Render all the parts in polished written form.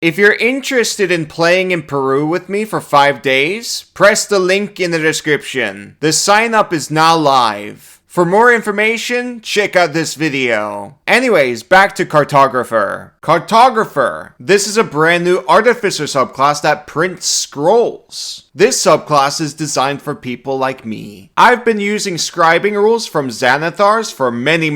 If you're interested in playing in Peru with me for 5 days, press the link in the description. The sign up is now live. For more information, check out this video. Anyways, back to Cartographer. Cartographer. This is a brand new Artificer subclass that prints scrolls. This subclass is designed for people like me. I've been using scribing rules from Xanathars for many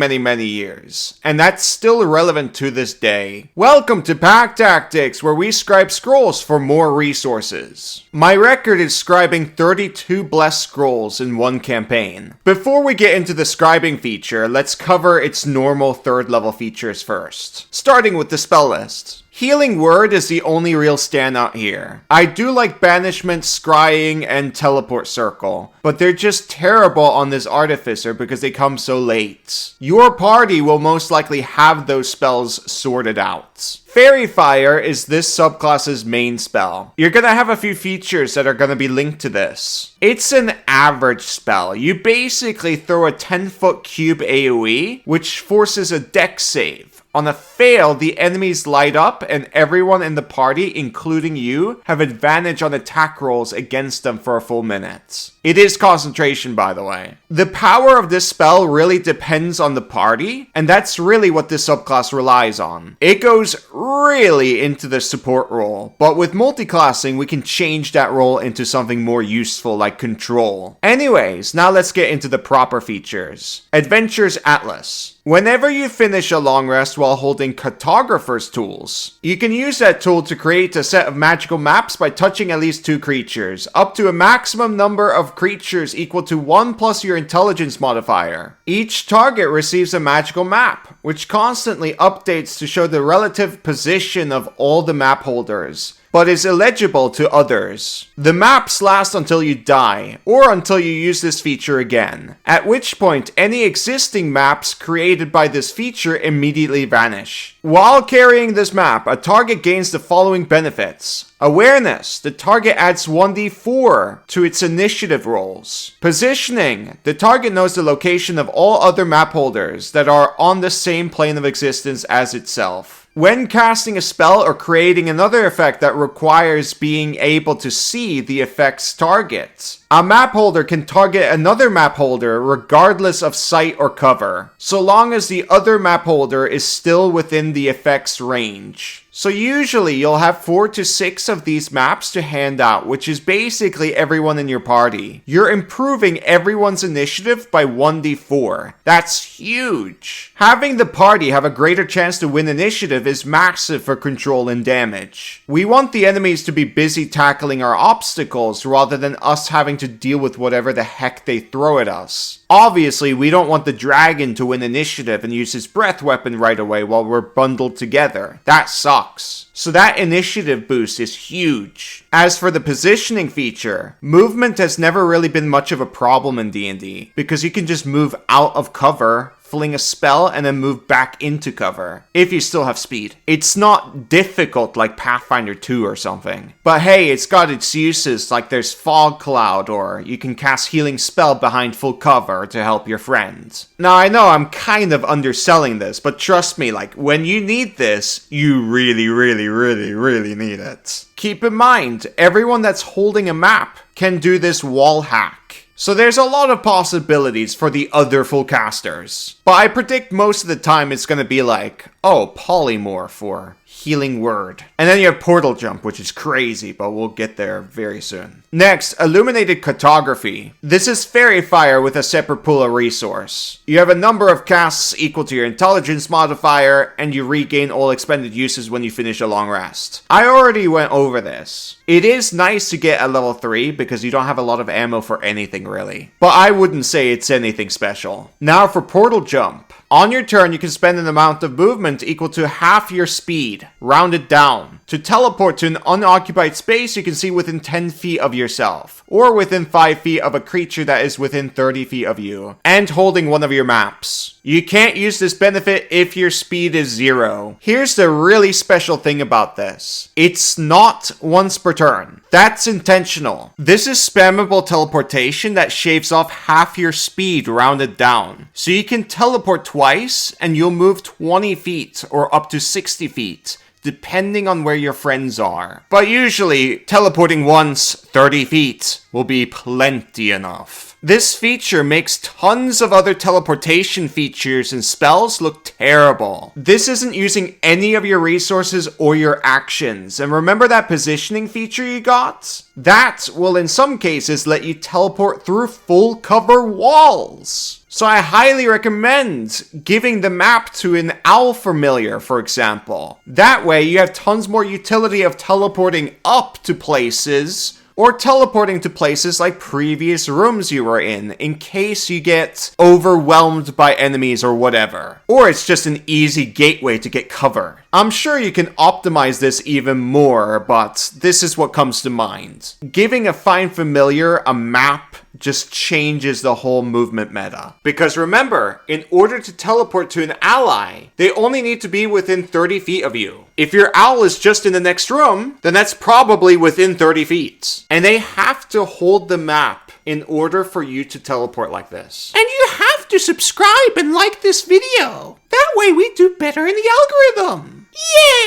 years, and that's still relevant to this day. Welcome to Pack Tactics, where we scribe scrolls for more resources. My record is scribing 32 blessed scrolls in one campaign. Before we get into the scribing feature, let's cover its normal 3rd level features first, starting with the spell list. Healing Word is the only real standout here. I do like Banishment, Scrying, and Teleport Circle, but they're just terrible on this Artificer because they come so late. Your party will most likely have those spells sorted out. Fairy Fire is this subclass's main spell. You're gonna have a few features that are gonna be linked to this. It's an average spell. You basically throw a 10-foot cube AoE, which forces a dex save. On a fail, the enemies light up and everyone in the party, including you, have advantage on attack rolls against them for a full minute. It is concentration, by the way. The power of this spell really depends on the party, and that's really what this subclass relies on. It goes really into the support role, but with multiclassing, we can change that role into something more useful like control. Anyways, now let's get into the proper features. Adventures Atlas. Whenever you finish a long rest while holding Cartographer's tools, you can use that tool to create a set of magical maps by touching at least 2 creatures, up to a maximum number of creatures equal to 1 plus your intelligence modifier. Each target receives a magical map, which constantly updates to show the relative position of all the map holders, but is illegible to others. The maps last until you die, or until you use this feature again, at which point any existing maps created by this feature immediately vanish. While carrying this map, a target gains the following benefits. Awareness, the target adds 1d4 to its initiative rolls. Positioning, the target knows the location of all other map holders that are on the same plane of existence as itself. When casting a spell or creating another effect that requires being able to see the effect's target, a map holder can target another map holder regardless of sight or cover, so long as the other map holder is still within the effect's range. So usually you'll have 4 to 6 of these maps to hand out, which is basically everyone in your party. You're improving everyone's initiative by 1d4. That's huge. Having the party have a greater chance to win initiative is massive for control and damage. We want the enemies to be busy tackling our obstacles rather than us having to deal with whatever the heck they throw at us. Obviously, we don't want the dragon to win initiative and use his breath weapon right away while we're bundled together. That sucks. So that initiative boost is huge. As for the positioning feature, movement has never really been much of a problem in D&D, because you can just move out of cover, fling a spell, and then move back into cover, if you still have speed. It's not difficult like Pathfinder 2 or something. But hey, it's got its uses, like there's Fog Cloud, or you can cast Healing Spell behind full cover to help your friends. Now I know I'm kind of underselling this, but trust me, like when you need this, you really need it. Keep in mind, everyone that's holding a map can do this wall hack. So there's a lot of possibilities for the other full casters. But I predict most of the time it's gonna be like, oh, polymorph or Healing Word. And then you have Portal Jump, which is crazy, but we'll get there very soon. Next, Illuminated Cartography. This is Fairy Fire with a separate pool of resource. You have a number of casts equal to your intelligence modifier, and you regain all expended uses when you finish a long rest. I already went over this. It is nice to get a level 3 because you don't have a lot of ammo for anything really, but I wouldn't say it's anything special. Now for Portal Jump. On your turn, you can spend an amount of movement equal to half your speed, rounded down, to teleport to an unoccupied space you can see within 10 feet of yourself, or within 5 feet of a creature that is within 30 feet of you, and holding one of your maps. You can't use this benefit if your speed is 0. Here's the really special thing about this. It's not once per turn. That's intentional. This is spammable teleportation that shaves off half your speed rounded down. So you can teleport twice and you'll move 20 feet or up to 60 feet, depending on where your friends are. But usually, teleporting once 30 feet will be plenty enough. This feature makes tons of other teleportation features and spells look terrible. This isn't using any of your resources or your actions. And remember that positioning feature you got? That will in some cases let you teleport through full cover walls. So I highly recommend giving the map to an owl familiar, for example. That way you have tons more utility of teleporting up to places, or teleporting to places like previous rooms you were in case you get overwhelmed by enemies or whatever. Or it's just an easy gateway to get cover. I'm sure you can optimize this even more, but this is what comes to mind. Giving a Find Familiar a map just changes the whole movement meta. Because remember, in order to teleport to an ally, they only need to be within 30 feet of you. If your owl is just in the next room, then that's probably within 30 feet. And they have to hold the map in order for you to teleport like this. And you have to subscribe and like this video. That way we do better in the algorithm.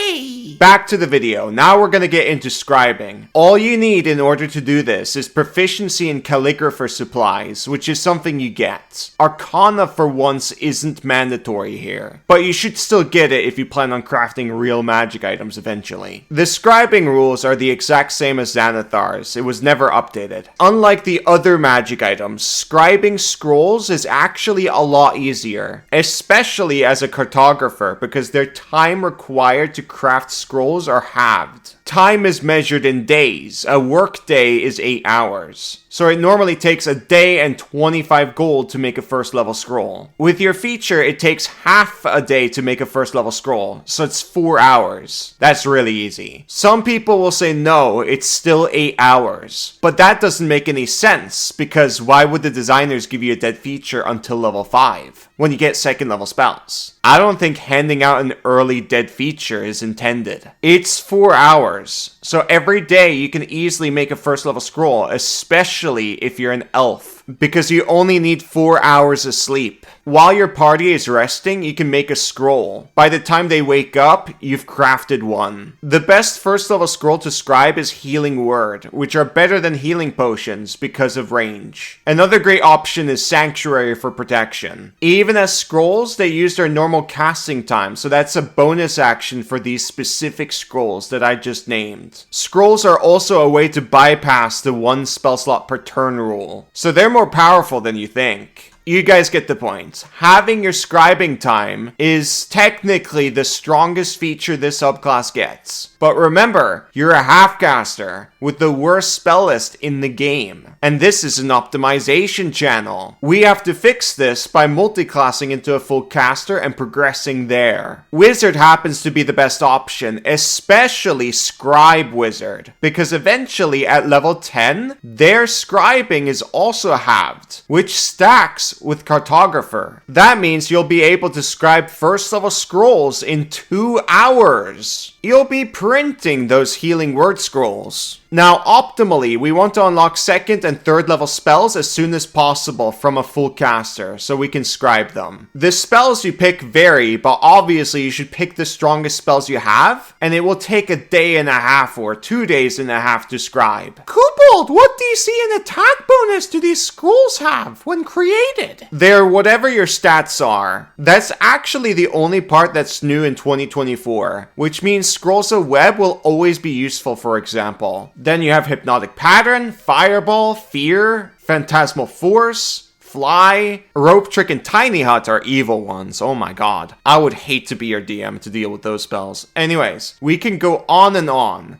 Yay! Back to the video. Now we're gonna get into scribing. All you need in order to do this is proficiency in Cartographer supplies, which is something you get. Arcana for once isn't mandatory here, but you should still get it if you plan on crafting real magic items eventually. The scribing rules are the exact same as Xanathar's. It was never updated. Unlike the other magic items, scribing scrolls is actually a lot easier, especially as a cartographer, because their time required to craft scrolls are halved. Time is measured in days. A work day is 8 hours. So it normally takes a day and 25 gold to make a first level scroll. With your feature, it takes half a day to make a first level scroll, so it's 4 hours. That's really easy. Some people will say no, it's still 8 hours. But that doesn't make any sense, because why would the designers give you a dead feature until level 5, when you get second level spells? I don't think handing out an early dead feature is intended. It's 4 hours, so every day you can easily make a first level scroll, especially if you're an elf, because you only need 4 hours of sleep. While your party is resting, you can make a scroll. By the time they wake up, you've crafted one. The best first level scroll to scribe is Healing Word, which are better than healing potions because of range. Another great option is Sanctuary for protection. Even as scrolls, they use their normal casting time, so that's a bonus action for these specific scrolls that I just named. Scrolls are also a way to bypass the 1 spell slot per turn rule, so they're more powerful than you think. You guys get the point. Having your scribing time is technically the strongest feature this subclass gets. But remember, you're a half-caster with the worst spell list in the game. And this is an optimization channel. We have to fix this by multiclassing into a full caster and progressing there. Wizard happens to be the best option, especially Scribe Wizard, because eventually at level 10, their scribing is also halved, which stacks with Cartographer. That means you'll be able to scribe first level scrolls in 2 hours. You'll be printing those Healing Word scrolls. Now, optimally, we want to unlock second and third level spells as soon as possible from a full caster, so we can scribe them. The spells you pick vary, but obviously you should pick the strongest spells you have, and it will take a day and a half or 2 days and a half to scribe. Kobold, what DC and attack bonus do these scrolls have when created? They're whatever your stats are. That's actually the only part that's new in 2024, which means Scrolls of Web will always be useful, for example. Then you have Hypnotic Pattern, Fireball, Fear, Phantasmal Force, Fly, Rope Trick, and Tiny Hut are evil ones. Oh my god. I would hate to be your DM to deal with those spells. Anyways, we can go on.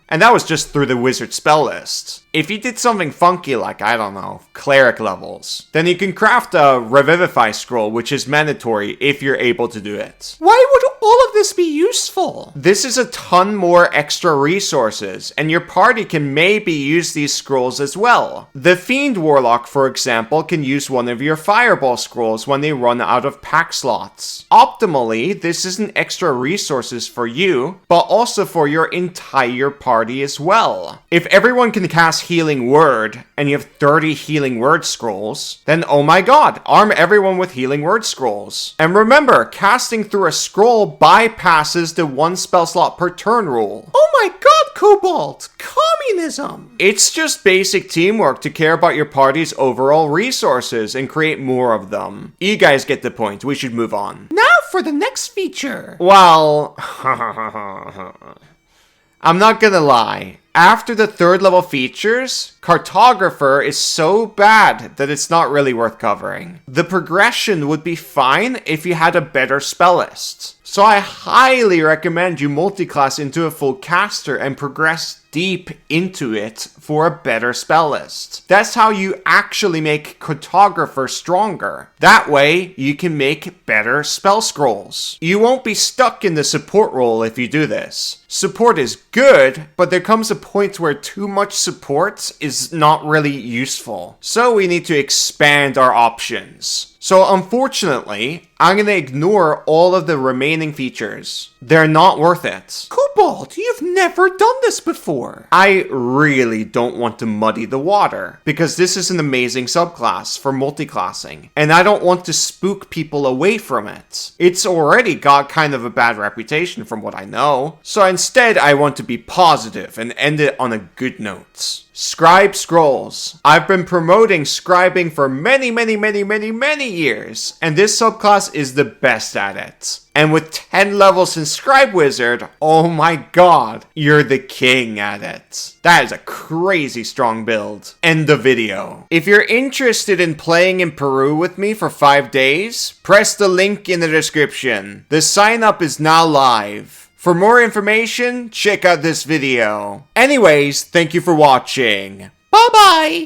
And that was just through the wizard spell list. If you did something funky like, I don't know, cleric levels, then you can craft a Revivify scroll, which is mandatory if you're able to do it. Why would all of this be useful? This is a ton more extra resources, and your party can maybe use these scrolls as well. The Fiend Warlock, for example, can use one of your Fireball scrolls when they run out of pack slots. Optimally, this isn't extra resources for you, but also for your entire party as well. If everyone can cast Healing Word, and you have 30 Healing Word scrolls, then oh my god, arm everyone with Healing Word scrolls. And remember, casting through a scroll bypasses the 1 spell slot per turn rule. Oh my god, Cobalt! Communism! It's just basic teamwork to care about your party's overall resources and create more of them. You guys get the point, we should move on. Now for the next feature. Well, I'm not gonna lie. After the 3rd level features, Cartographer is so bad that it's not really worth covering. The progression would be fine if you had a better spell list. So I highly recommend you multiclass into a full caster and progress deep into it for a better spell list. That's how you actually make Cartographer stronger. That way, you can make better spell scrolls. You won't be stuck in the support role if you do this. Support is good, but there comes a point where too much support is not really useful. So we need to expand our options. So unfortunately, I'm going to ignore all of the remaining features. They're not worth it. Cobalt, you've never done this before. I really don't want to muddy the water, because this is an amazing subclass for multiclassing, and I don't want to spook people away from it. It's already got kind of a bad reputation from what I know, so instead I want to be positive and end it on a good note. Scribe Scrolls. I've been promoting scribing for many years, and this subclass is the best at it. And with 10 levels in Scribe Wizard, oh my god, you're the king at it. That is a crazy strong build. End the video. If you're interested in playing in Peru with me for 5 days, press the link in the description. The sign up is now live. For more information, check out this video. Anyways, thank you for watching. Bye-bye!